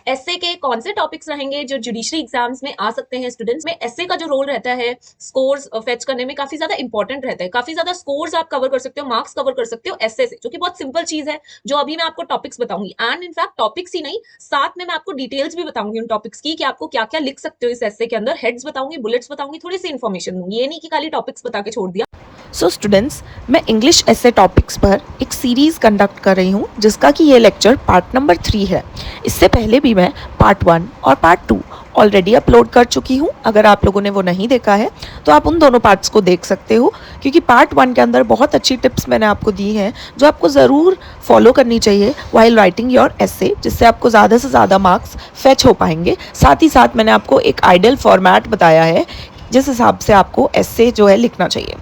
S A के कौन से टॉपिक्स रहेंगे जो जुडिशरी एग्जाम्स में आ सकते हैं स्टूडेंट्स में। एसए का जो रोल रहता है स्कोर्स फेच करने में काफी ज्यादा इंपॉर्टेंट रहता है, काफी ज्यादा स्कोर्स आप कवर कर सकते हो, मार्क्स कवर कर सकते हो एसए से, जो कि बहुत सिंपल चीज है जो अभी मैं आपको टॉपिक्स बताऊंगी। एंड इनफैक्ट टॉपिक्स ही नहीं, साथ में मैं आपको डिटेल्स भी बताऊंगी उन टॉपिक्स की कि आपको क्या क्या लिख सकते हो इस एसए के अंदर। हेड्स बताऊंगी, बुलेट्स बताऊंगी, थोड़ी सी इन्फॉर्मेशन दूंगी, ये नहीं कि खाली टॉपिक्स बता के छोड़ दिया। सो स्टूडेंट्स, मैं इंग्लिश ऐसे टॉपिक्स पर एक सीरीज़ कंडक्ट कर रही हूँ जिसका कि ये लेक्चर पार्ट नंबर 3 है। इससे पहले भी मैं पार्ट 1 और पार्ट 2 ऑलरेडी अपलोड कर चुकी हूँ। अगर आप लोगों ने वो नहीं देखा है तो आप उन दोनों पार्ट्स को देख सकते हो, क्योंकि पार्ट 1 के अंदर बहुत अच्छी टिप्स मैंने आपको दी हैं जो आपको ज़रूर फॉलो करनी चाहिए वाइल राइटिंग योर एसे, जिससे आपको ज़्यादा से ज़्यादा मार्क्स फेच हो पाएंगे। साथ ही साथ मैंने आपको एक आइडियल फॉर्मेट बताया है जिस हिसाब से आपको एसे जो है लिखना चाहिए।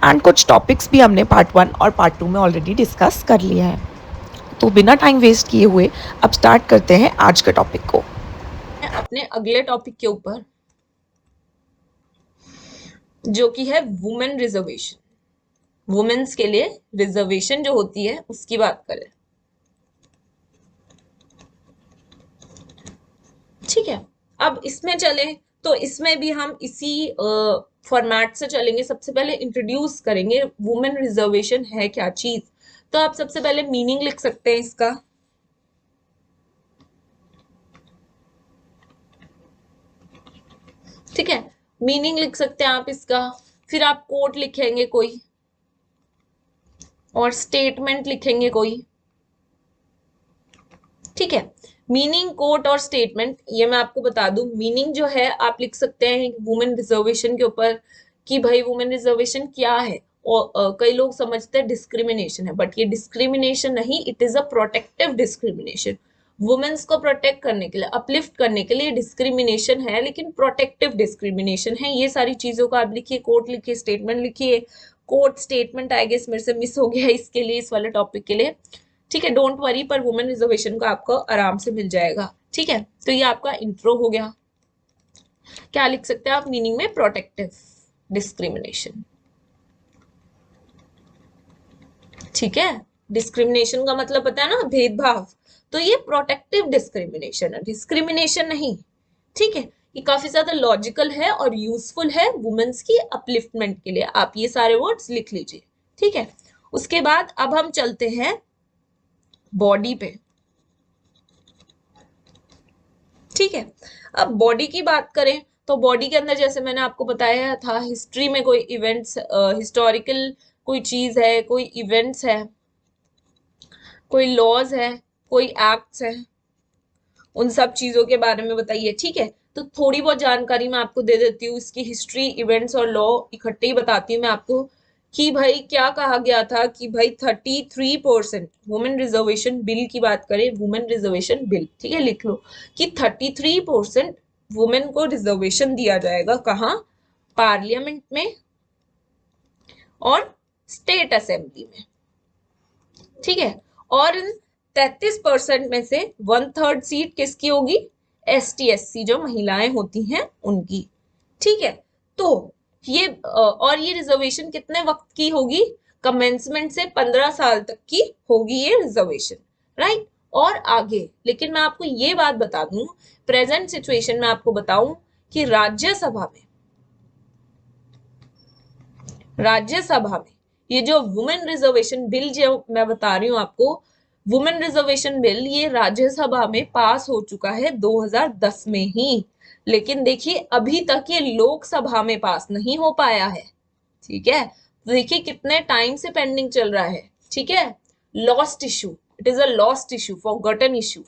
एंड कुछ टॉपिक्स भी हमने पार्ट 1 और पार्ट 2 में ऑलरेडी डिस्कस कर लिया है। तो बिना टाइम वेस्ट किए हुए अब स्टार्ट करते हैं आज के टॉपिक को। अपने अगले टॉपिक के ऊपर जो कि है वुमेन रिजर्वेशन। वुमेन्स के लिए रिजर्वेशन जो होती है उसकी बात करें, ठीक है। अब इसमें चले तो इसमें भी हम इसी फॉर्मेट से चलेंगे। सबसे पहले इंट्रोड्यूस करेंगे वुमेन रिजर्वेशन है क्या चीज। तो आप सबसे पहले मीनिंग लिख सकते हैं इसका, ठीक है, मीनिंग लिख सकते हैं आप इसका। फिर आप कोट लिखेंगे कोई और स्टेटमेंट लिखेंगे कोई, ठीक है। मीनिंग, कोट और स्टेटमेंट, ये मैं आपको बता दूं। मीनिंग जो है आप लिख सकते हैं वुमेन रिजर्वेशन के ऊपर कि भाई वुमेन रिजर्वेशन क्या है। और कई लोग समझते हैं डिस्क्रिमिनेशन है, बट ये डिस्क्रिमिनेशन नहीं, it is a protective discrimination. Womens को प्रोटेक्ट करने के लिए, अपलिफ्ट करने के लिए डिस्क्रिमिनेशन है, लेकिन प्रोटेक्टिव डिस्क्रिमिनेशन है। ये सारी चीजों को आप लिखिए, कोट लिखिए, स्टेटमेंट लिखिए। कोट स्टेटमेंट आई गेस मेरे से मिस हो गया इसके लिए, इस वाले टॉपिक के लिए, ठीक है। डोंट वरी, पर वुमेन रिजर्वेशन को आपको आराम से मिल जाएगा, ठीक है। तो ये आपका इंट्रो हो गया। क्या लिख सकते हैं आप मीनिंग में? प्रोटेक्टिव डिस्क्रिमिनेशन, ठीक है। डिस्क्रिमिनेशन का मतलब पता है ना, भेदभाव। तो ये प्रोटेक्टिव डिस्क्रिमिनेशन है, डिस्क्रिमिनेशन नहीं, ठीक है। ये काफी ज्यादा लॉजिकल है और यूजफुल है वुमेन्स की अपलिफ्टमेंट के लिए। आप ये सारे वर्ड्स लिख लीजिए, ठीक है। उसके बाद अब हम चलते हैं बॉडी पे, ठीक है। अब बॉडी की बात करें तो बॉडी के अंदर जैसे मैंने आपको बताया था, हिस्ट्री में कोई इवेंट्स, हिस्टोरिकल कोई चीज है, कोई इवेंट्स है, कोई लॉज है, कोई एक्ट्स है, उन सब चीजों के बारे में बताइए, ठीक है। तो थोड़ी बहुत जानकारी मैं आपको दे देती हूँ इसकी, हिस्ट्री, इवेंट्स और लॉ इकट्ठे ही बताती हूँ मैं आपको कि भाई क्या कहा गया था कि भाई 33% वुमेन रिजर्वेशन बिल की बात करें, वुमेन रिजर्वेशन बिल, ठीक है, लिख लो कि 33% वुमेन को रिजर्वेशन दिया जाएगा। कहाँ? पार्लियामेंट में और स्टेट असेंबली में, ठीक है। और 33% में से 1/3 सीट किसकी होगी? ST SC जो महिलाएं होती हैं उनकी, ठीक है। तो ये और ये रिजर्वेशन कितने वक्त की होगी? कमेंसमेंट से 15 साल तक की होगी ये रिजर्वेशन, राइट। और आगे, लेकिन मैं आपको ये बात बता दूं, प्रेजेंट सिचुएशन में आपको बताऊं कि राज्यसभा में ये जो वुमेन रिजर्वेशन बिल जो मैं बता रही हूँ आपको, वुमेन रिजर्वेशन बिल ये राज्यसभा में पास हो चुका है 2010 में ही। लेकिन देखिए अभी तक ये लोकसभा में पास नहीं हो पाया है, ठीक है। तो देखिए कितने टाइम से पेंडिंग चल रहा है, ठीक है। Lost issue, it is a lost issue, forgotten issue,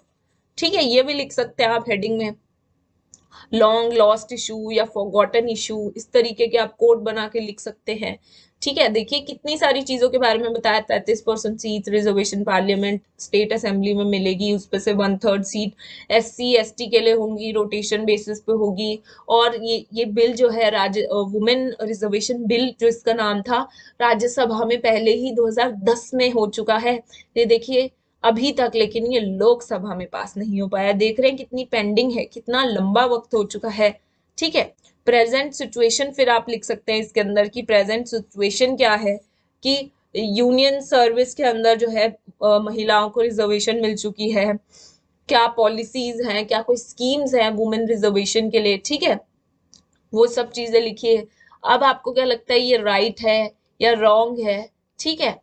ठीक है। ये भी लिख सकते हैं आप हेडिंग में, लॉन्ग लॉस्ट इशू या फॉरगॉटन इशू, इस तरीके के आप कोड बना के लिख सकते हैं, ठीक है। देखिए कितनी सारी चीजों के बारे में बताया। 33% seat reservation parliament state assembly में मिलेगी, उस पर से 1/3 सीट SC ST के लिए होंगी, रोटेशन बेसिस पे होगी। और ये बिल जो है राज्य वुमेन रिजर्वेशन बिल जो इसका नाम था, राज्यसभा में पहले ही 2010 में हो चुका है। ये देखिए अभी तक लेकिन ये लोकसभा में पास नहीं हो पाया। देख रहे हैं कितनी पेंडिंग है, कितना लंबा वक्त हो चुका है, ठीक है। प्रेजेंट सिचुएशन फिर आप लिख सकते हैं इसके अंदर की प्रेजेंट सिचुएशन क्या है कि यूनियन सर्विस के अंदर जो है महिलाओं को रिजर्वेशन मिल चुकी है, क्या पॉलिसीज हैं, क्या कोई स्कीम्स हैं वुमेन रिजर्वेशन के लिए, ठीक है, वो सब चीजें लिखिए। अब आपको क्या लगता है ये राइट है या रॉन्ग है, ठीक है।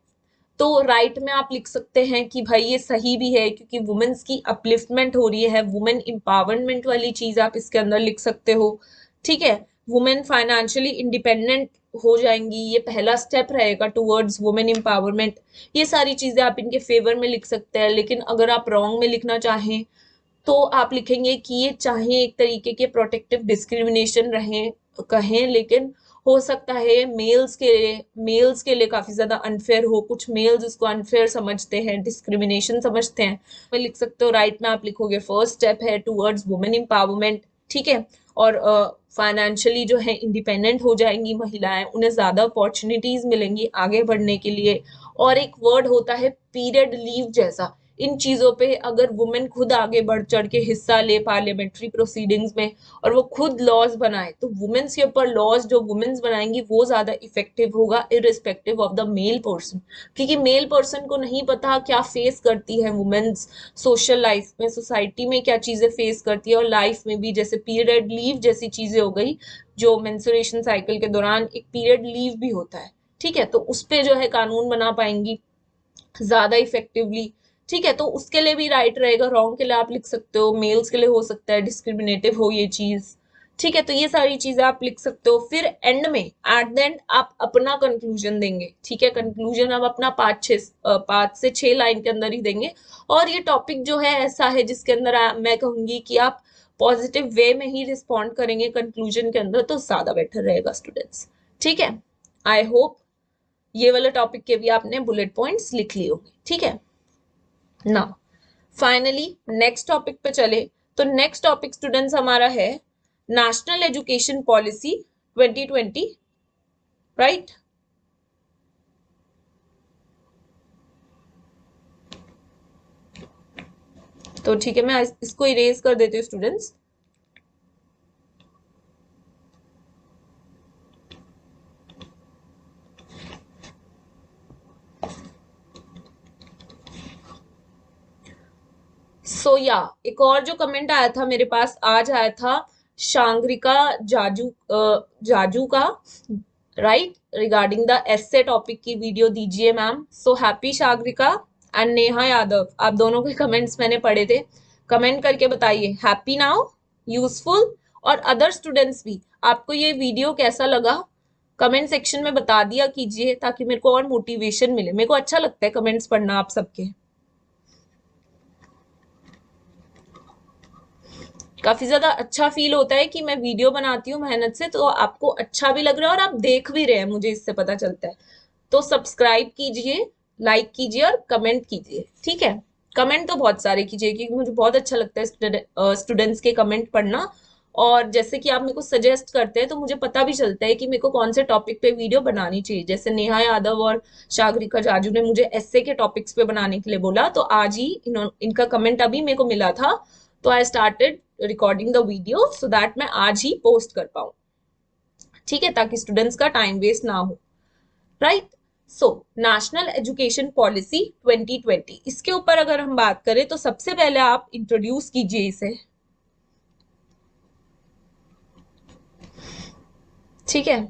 तो राइट में आप लिख सकते हैं कि भाई ये सही भी है क्योंकि वुमेन्स की अपलिफ्टमेंट हो रही है, वुमेन एम्पावरमेंट वाली चीज आप इसके अंदर लिख सकते हो, ठीक है। वुमेन फाइनेंशियली इंडिपेंडेंट हो जाएंगी, ये पहला स्टेप रहेगा टुवर्ड्स वुमेन एम्पावरमेंट। ये सारी चीजें आप इनके फेवर में लिख सकते हैं। लेकिन अगर आप रॉन्ग में लिखना चाहें तो आप लिखेंगे कि ये चाहे एक तरीके के प्रोटेक्टिव डिस्क्रिमिनेशन रहे कहें, लेकिन हो सकता है मेल्स के लिए काफी ज्यादा अनफेयर हो, कुछ मेल्स उसको अनफेयर समझते हैं, डिस्क्रिमिनेशन समझते हैं। मैं लिख सकते हो राइट में आप लिखोगे फर्स्ट स्टेप है टुवर्ड्स वुमेन एम्पावरमेंट, ठीक है। और फाइनेंशियली जो है इंडिपेंडेंट हो जाएंगी महिलाएं, उन्हें ज्यादा अपॉर्चुनिटीज मिलेंगी आगे बढ़ने के लिए। और एक वर्ड होता है पीरियड लीव जैसा, इन चीजों पे अगर वुमेन खुद आगे बढ़ चढ़ के हिस्सा ले पार्लियामेंट्री प्रोसीडिंग्स में और वो खुद लॉज बनाए, तो वुमेन्स के ऊपर लॉज जो वुमेन्स बनाएंगी वो ज्यादा इफेक्टिव होगा irrespective of the male person. क्योंकि मेल पर्सन को नहीं पता क्या फेस करती है वुमेन्स सोशल लाइफ में, सोसाइटी में क्या चीजें फेस करती है, और लाइफ में भी, जैसे पीरियड लीव जैसी चीजें हो गई, जो मेंस्ट्रुएशन साइकिल के दौरान एक पीरियड लीव भी होता है, ठीक है। तो उस पे जो है कानून बना पाएंगी ज्यादा इफेक्टिवली, ठीक है। तो उसके लिए भी राइट रहेगा। रॉन्ग के लिए आप लिख सकते हो मेल्स के लिए हो सकता है डिस्क्रिमिनेटिव हो ये चीज, ठीक है। तो ये सारी चीजें आप लिख सकते हो। फिर एंड में एट द एंड आप अपना कंक्लूजन देंगे, ठीक है। कंक्लूजन आप अपना 5 से 6 लाइन के अंदर ही देंगे। और ये टॉपिक जो है ऐसा है जिसके अंदर मैं कहूंगी कि आप पॉजिटिव वे में ही रिस्पॉन्ड करेंगे कंक्लूजन के अंदर, तो ज्यादा बेटर रहेगा स्टूडेंट्स, ठीक है। आई होप ये वाले टॉपिक के भी आपने बुलेट पॉइंट्स लिख लिए होंगे, ठीक है ना। फाइनली नेक्स्ट टॉपिक पे चले, तो नेक्स्ट टॉपिक स्टूडेंट्स हमारा है नेशनल एजुकेशन पॉलिसी 2020, राइट। तो ठीक है, मैं इसको इरेज कर देती हूँ स्टूडेंट्स। सो या एक और जो कमेंट आया था मेरे पास आज आया था शांग्रिका जाजू का, right, regarding the essay topic की वीडियो दीजिए ma'am. So happy Shangrika and Neha Yadav, आप दोनों के कमेंट्स मैंने पढ़े थे। कमेंट करके बताइए हैप्पी नाउ, यूजफुल। और अदर स्टूडेंट्स भी, आपको ये वीडियो कैसा लगा कमेंट सेक्शन में बता दिया कीजिए, ताकि मेरे को और मोटिवेशन मिले। मेरे को अच्छा लगता है कमेंट्स पढ़ना आप सबके, काफी ज्यादा अच्छा फील होता है कि मैं वीडियो बनाती हूँ मेहनत से, तो आपको अच्छा भी लग रहा है और आप देख भी रहे हैं, मुझे इससे पता चलता है। तो सब्सक्राइब कीजिए, लाइक कीजिए और कमेंट कीजिए, ठीक है। कमेंट तो बहुत सारे कीजिए क्योंकि मुझे बहुत अच्छा लगता है स्टूडेंट्स के कमेंट पढ़ना। और जैसे कि आप मेरे को सजेस्ट करते हैं तो मुझे पता भी चलता है कि मेरे को कौन से टॉपिक पे वीडियो बनानी चाहिए। जैसे नेहा यादव और शागरिका जाजू ने मुझे एस्से के टॉपिक्स पे बनाने के लिए बोला, तो आज ही इनका कमेंट अभी मेरे को मिला था, तो I started recording the video so that मैं आज ही पोस्ट कर पाऊं, ठीक है, ताकि स्टूडेंट्स का टाइम वेस्ट ना हो, right. So national education policy 2020, इसके ऊपर अगर हम बात करें तो सबसे पहले आप इंट्रोड्यूस कीजिए इसे, ठीक है।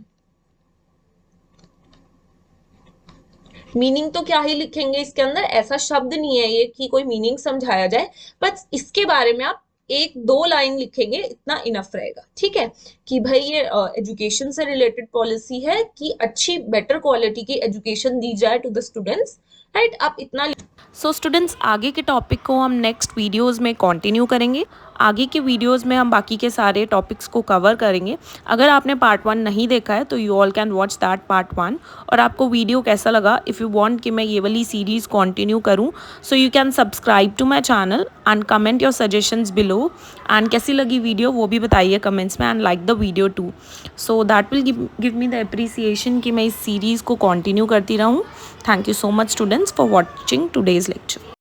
मीनिंग तो क्या ही लिखेंगे इसके अंदर, ऐसा शब्द नहीं है ये कि कोई मीनिंग समझाया जाए, बस इसके बारे में आप 1-2 लाइन लिखेंगे, इतना इनफ रहेगा, ठीक है। कि भाई ये एजुकेशन से रिलेटेड पॉलिसी है कि अच्छी बेटर क्वालिटी की एजुकेशन दी जाए टू द स्टूडेंट्स, राइट। आप इतना सो स्टूडेंट्स, आगे के टॉपिक को हम नेक्स्ट वीडियोस में कंटिन्यू करेंगे। आगे के वीडियोस में हम बाकी के सारे टॉपिक्स को कवर करेंगे। अगर आपने पार्ट 1 नहीं देखा है तो you all can watch that part 1। और आपको वीडियो कैसा लगा, इफ़ यू वांट कि मैं ये वाली सीरीज़ कंटिन्यू करूं, so you can subscribe to my channel and comment your suggestions below. And कैसी लगी वीडियो वो भी बताइए कमेंट्स में, and like the video too, so that will give me the appreciation कि मैं इस सीरीज़ को कंटिन्यू करती रहूँ। Thank you so much students for watching today's lecture.